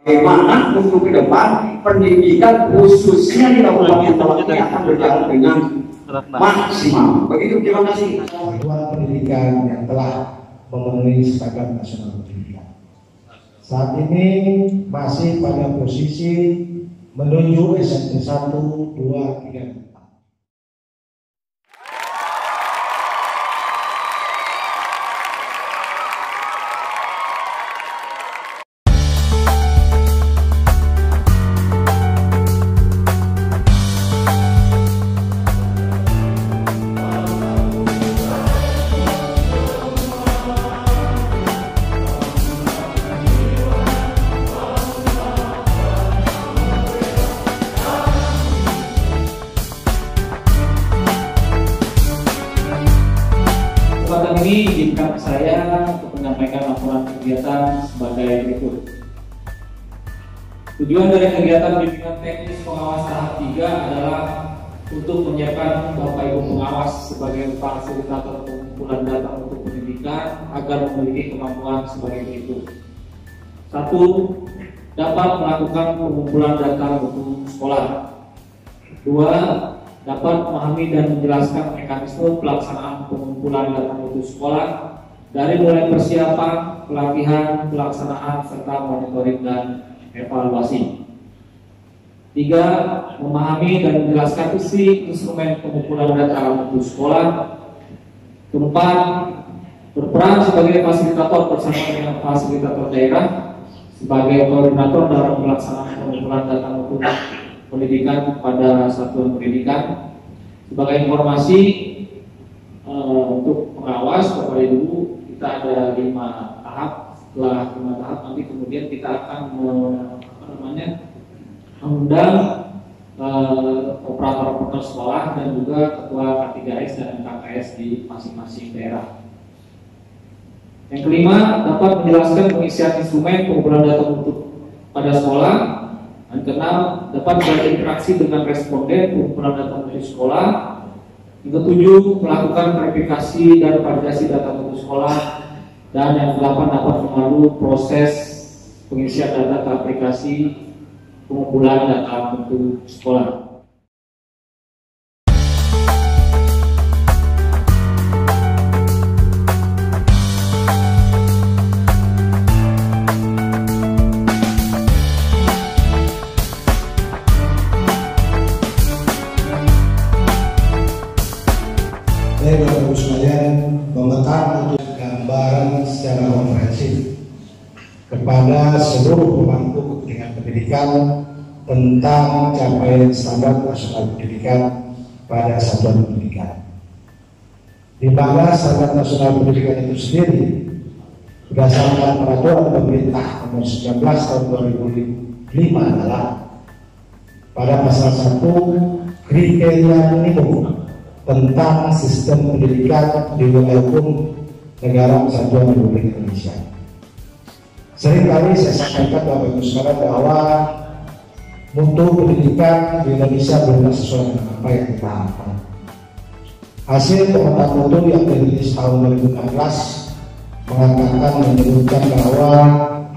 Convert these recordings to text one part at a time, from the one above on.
bagaimana untuk ke depan pendidikan khususnya di Kabupaten Tawang ini akan berjalan dengan maksimal. Begitu, terima kasih. Satuan pendidikan yang telah memenuhi standar nasional pendidikan. Saat ini masih pada posisi menuju SMP 1, 2, 3. Kesempatan ini izinkan saya untuk menyampaikan laporan kegiatan sebagai berikut. Tujuan dari kegiatan bimbingan teknis pengawas tahap 3 adalah untuk menyiapkan Bapak Ibu pengawas sebagai fasilitator pengumpulan data untuk pendidikan agar memiliki kemampuan sebagai berikut. 1. Dapat melakukan pengumpulan data untuk sekolah. 2. Dapat memahami dan menjelaskan mekanisme pelaksanaan pengumpulan data mutu sekolah dari mulai persiapan, pelatihan, pelaksanaan, serta monitoring dan evaluasi. 3. Memahami dan menjelaskan isi instrumen pengumpulan data mutu sekolah. 4. Berperan sebagai fasilitator bersama dengan fasilitator daerah sebagai koordinator dalam pelaksanaan pengumpulan data mutu pendidikan pada satuan pendidikan. Sebagai informasi untuk pengawas Bapak Ibu, kita ada 5 tahap. Setelah 5 tahap nanti kemudian kita akan mengundang operator sekolah dan juga ketua K3S dan KKS di masing-masing daerah. Yang kelima, dapat menjelaskan pengisian instrumen pengumpulan data untuk pada sekolah. Dan keenam, dapat berinteraksi dengan responden pengumpulan data mutu sekolah. Yang ketujuh, melakukan verifikasi dan validasi data mutu sekolah. Dan yang kedelapan, dapat memandu proses pengisian data ke aplikasi pengumpulan data mutu sekolah. Bapak Ibu sekalian, memetak untuk gambaran secara komprehensif kepada seluruh pemangku kepentingan pendidikan tentang capaian standar nasional pendidikan pada satuan pendidikan. Di mana standar nasional pendidikan itu sendiri berdasarkan peraturan pemerintah nomor 19 tahun 2005 adalah pada pasal 1 kriteria minimum tentang sistem pendidikan di wilayah hukum negara kesatuan Republik Indonesia. Seringkali saya sampaikan Bapak Ibu sekalian bahwa mutu pendidikan di Indonesia belum sesuai dengan apa yang kita harapkan. Hasil pemetaan mutu yang dirilis tahun 2016 menyebutkan bahwa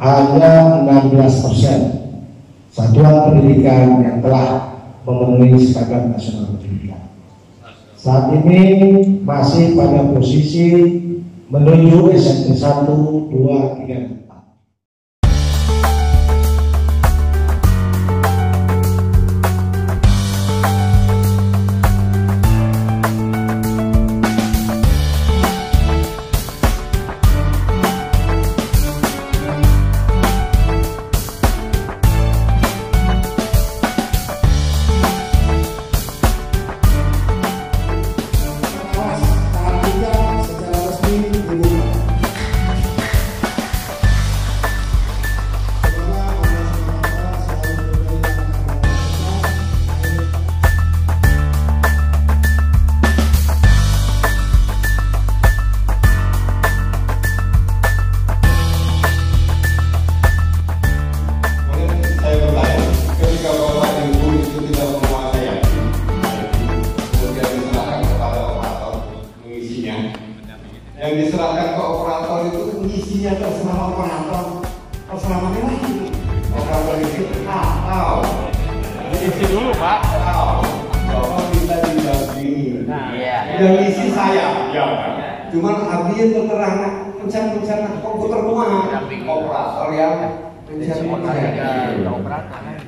hanya 16% satuan pendidikan yang telah memenuhi standar nasional pendidikan. Saat ini masih pada posisi menuju SMP 1, 2, 3. Yang diserahkan ke operator itu ngisinya terserah operator, terserah mana lagi operator prinsip atau isi dulu Pak. Bapak minta didampingi. Iya. Yang isi saya, ya. Cuman artinya terterang pencet komputer rumah operator yang pencet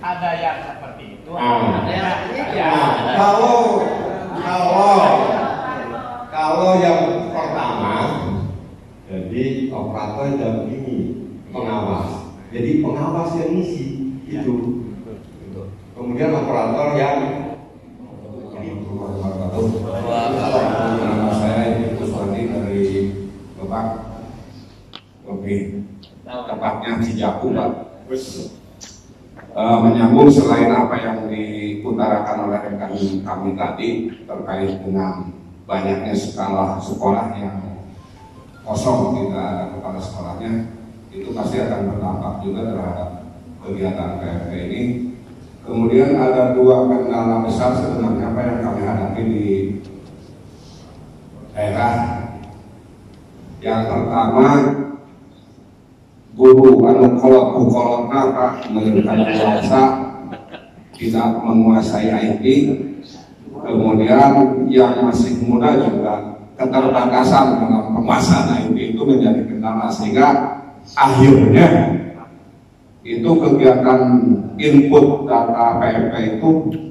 Ada yang seperti itu. Ada yang kalau yang pertama, jadi operator dampingi pengawas. Jadi pengawas yang isi itu. Kemudian operator yang nama saya Ibu Kuswandi dari Lebak, lebih tepatnya Cijaku, Pak. Menyambung selain apa yang diutarakan oleh rekan kami tadi terkait dengan banyaknya sekolah yang kosong, tidak ada kepala sekolahnya, itu pasti akan berdampak juga terhadap kegiatan PMP ini. Kemudian ada dua kendala besar sebenarnya apa yang kami hadapi di daerah. Yang pertama, guru kolot-kolotna Pak menjadikan bahasa tidak menguasai IT. Kemudian yang masih muda juga keterbatasan dalam penguasaan IT itu menjadi kendala, sehingga akhirnya itu kegiatan input data PMP itu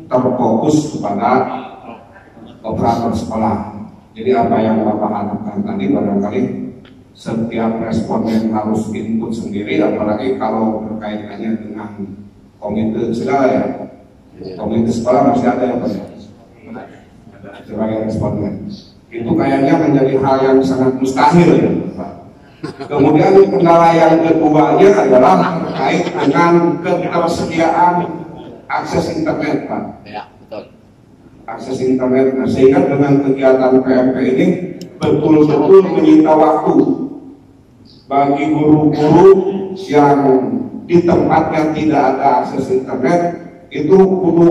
terfokus kepada operator sekolah. Jadi apa yang Bapak harapkan tadi barangkali setiap responden harus input sendiri, apalagi kalau berkaitannya dengan komite segala ya. Komite sekolah masih ada ya Pak sebagai responden. Itu kayaknya menjadi hal yang sangat mustahil ya Pak. Kemudian kendala yang keduanya adalah terkait dengan ketersediaan akses internet, Pak. Ya, betul. Akses internet, nah, sehingga dengan kegiatan PMP ini betul-betul menyita waktu bagi guru-guru yang di tempatnya tidak ada akses internet itu kudu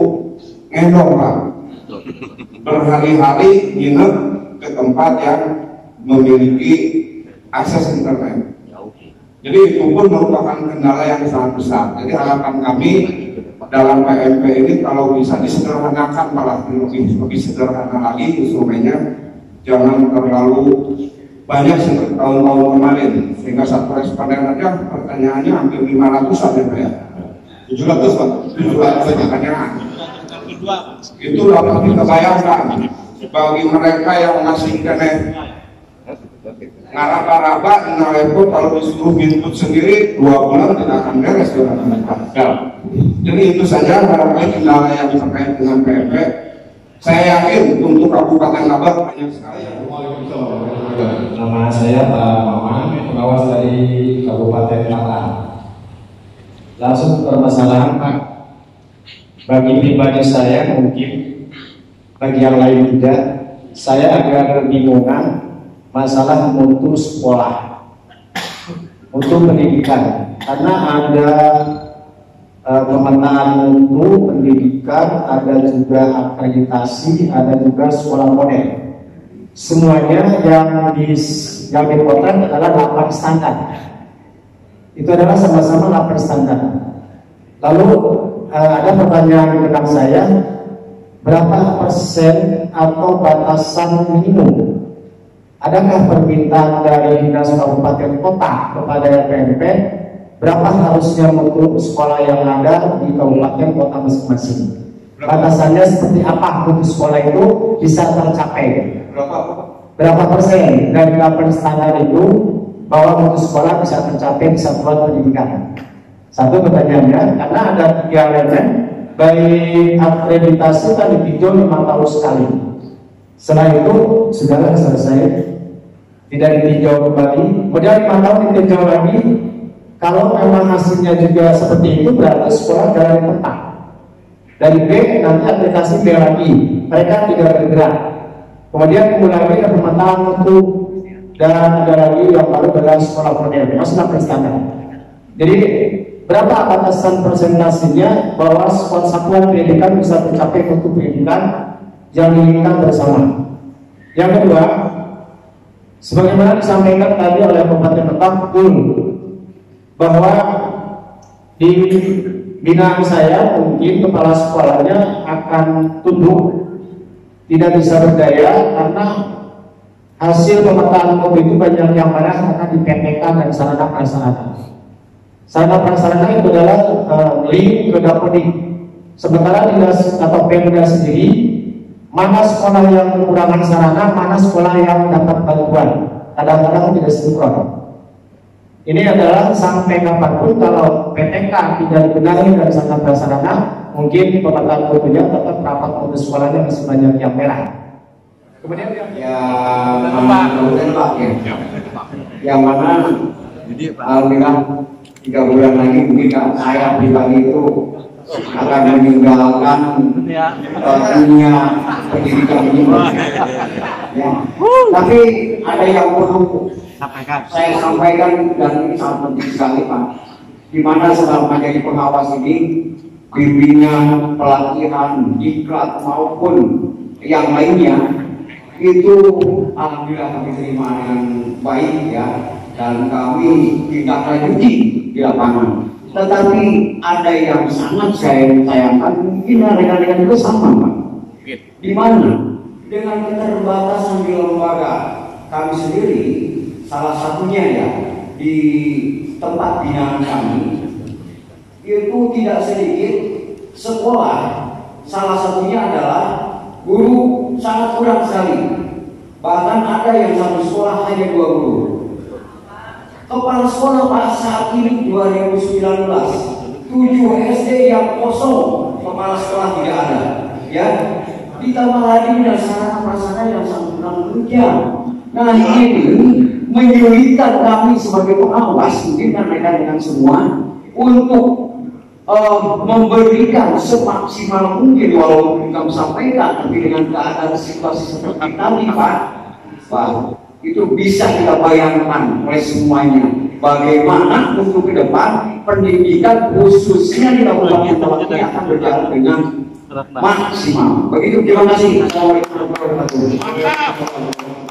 ngendong, Pak. Berhari-hari nginep ke tempat yang memiliki akses internet. Jadi itu pun merupakan kendala yang sangat besar. Jadi harapan kami dalam PMP ini kalau bisa disederhanakan, malah lebih sederhana lagi instrumennya, jangan terlalu banyak seperti tahun-tahun kemarin, sehingga satu responden aja pertanyaannya hampir 500 ya Pak ya. 700 Pak, 700 pertanyaan. Itu dapat kita bayangkan bagi mereka yang masih internet ngaraba-raba, repot kalau disuruh input sendiri 2 bulan tidak akan beres. Jadi itu saja barangkali kendala yang terkait dengan PMP. Saya yakin untuk Kabupaten Lebak banyak sekali. Nama saya Pak Maman, pengawas dari Kabupaten Lebak. Langsung ke permasalahan Pak. Bagi pribadi saya mungkin, bagi yang lain tidak, saya agak kebingungan masalah mutu sekolah untuk pendidikan, karena ada pemetaan mutu pendidikan, ada juga akreditasi, ada juga sekolah model. Semuanya yang dipotret adalah 8 standar. Itu adalah sama-sama 8 standar. Lalu ada pertanyaan tentang saya, berapa persen atau batasan minimum? Adakah permintaan dari dinas kabupaten kota kepada PMP berapa harusnya mutu sekolah yang ada di kabupaten kota masing-masing? Batasannya seperti apa mutu sekolah itu bisa tercapai? Berapa persen dari 8 standar itu bahwa mutu sekolah bisa tercapai di satuan pendidikan? Satu pertanyaannya, karena ada 3 elemen, baik akreditasi kan ditinjau 5 tahun sekali. Setelah itu sudah selesai, tidak ditinjau kembali. Kemudian 5 tahun ditinjau lagi. Kalau memang hasilnya juga seperti itu, berarti sekolah dari tempat. Dari B nanti akreditasi B lagi. Mereka tidak bergerak. Kemudian kemudian ada pemetaan mutu dan ada lagi yang baru adalah sekolah model. Masih 8 standar. Jadi berapa batasan presentasinya bahwa satuan pendidikan bisa mencapai mutu pendidikan yang diinginkan bersama? Yang kedua, sebagaimana disampaikan tadi oleh Kabupaten Lebak, betul bahwa di binaan saya mungkin kepala sekolahnya akan tunduk, tidak bisa berdaya karena hasil pemetaan COVID itu banyak yang mana akan dipendekkan dan sarana prasarana. Sarana prasarana itu adalah link ke dapodik. Sementara dinas atau Pemda sendiri, mana sekolah yang kekurangan sarana, mana sekolah yang dapat bantuan. Kadang-kadang tidak sinkron. Ini adalah sampai kapanpun kalau PTK tidak dibenahi dari sarana prasarana, mungkin pemetaan COVID-nya tetap rapat untuk sekolahnya masih banyak yang merah. Kemudian yang mana alhamdulillah 3 bulan lagi mungkin saya pribadi itu akan meninggalkan dunia pendidikan ini. Ya. Tapi ada yang perlu saya sampaikan dan ini sangat penting sekali Pak. Di mana selama menjadi pengawas ini, bimbingan, pelatihan, diklat maupun yang lainnya itu alhamdulillah kami terima dengan baik ya, dan kami tidak lanjuti di lapangan. Tetapi ada yang sangat saya sayangkan, mungkin rekan-rekan itu sama Pak. Di mana dengan keterbatasan di lembaga kami sendiri, salah satunya ya di tempat binaan kami itu tidak sedikit sekolah, salah satunya adalah guru sangat kurang sekali. Bahkan ada yang satu sekolah hanya 2 guru. Kepala sekolah Pak saat ini 2019 7 SD yang kosong, kepala sekolah tidak ada. Ya, ditambah lagi dengan sarana prasarana yang sangat kurang menunjang. Nah ini menyulitkan kami sebagai pengawas mungkin dan rekan-rekan semua untuk memberikan semaksimal mungkin walaupun kami sampaikan, tapi dengan keadaan situasi seperti tadi Pak, itu bisa kita bayangkan oleh semuanya bagaimana untuk ke depan pendidikan khususnya di Kabupaten Tawaki akan berjalan dengan maksimal. Begitu, terima kasih. Assalamualaikum warahmatullahi wabarakatuh.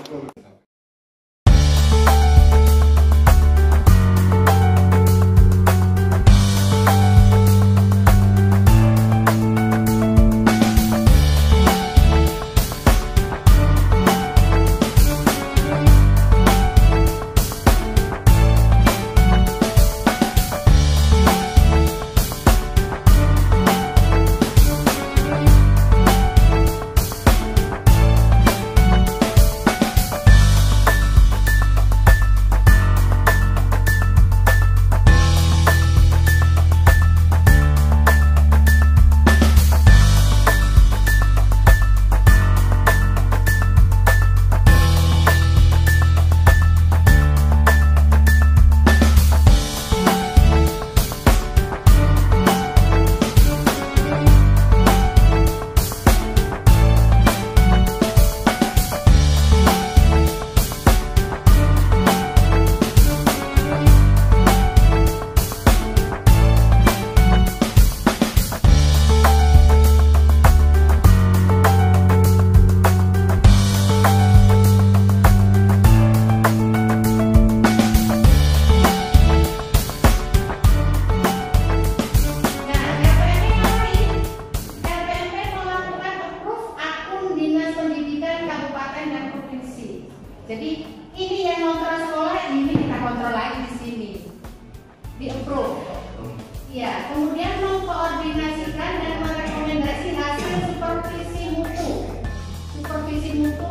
Jadi ini yang kontrol sekolah, ini kita kontrol lagi di sini, di approve. Ya, kemudian mengkoordinasikan dan merekomendasi hasil supervisi mutu. Supervisi mutu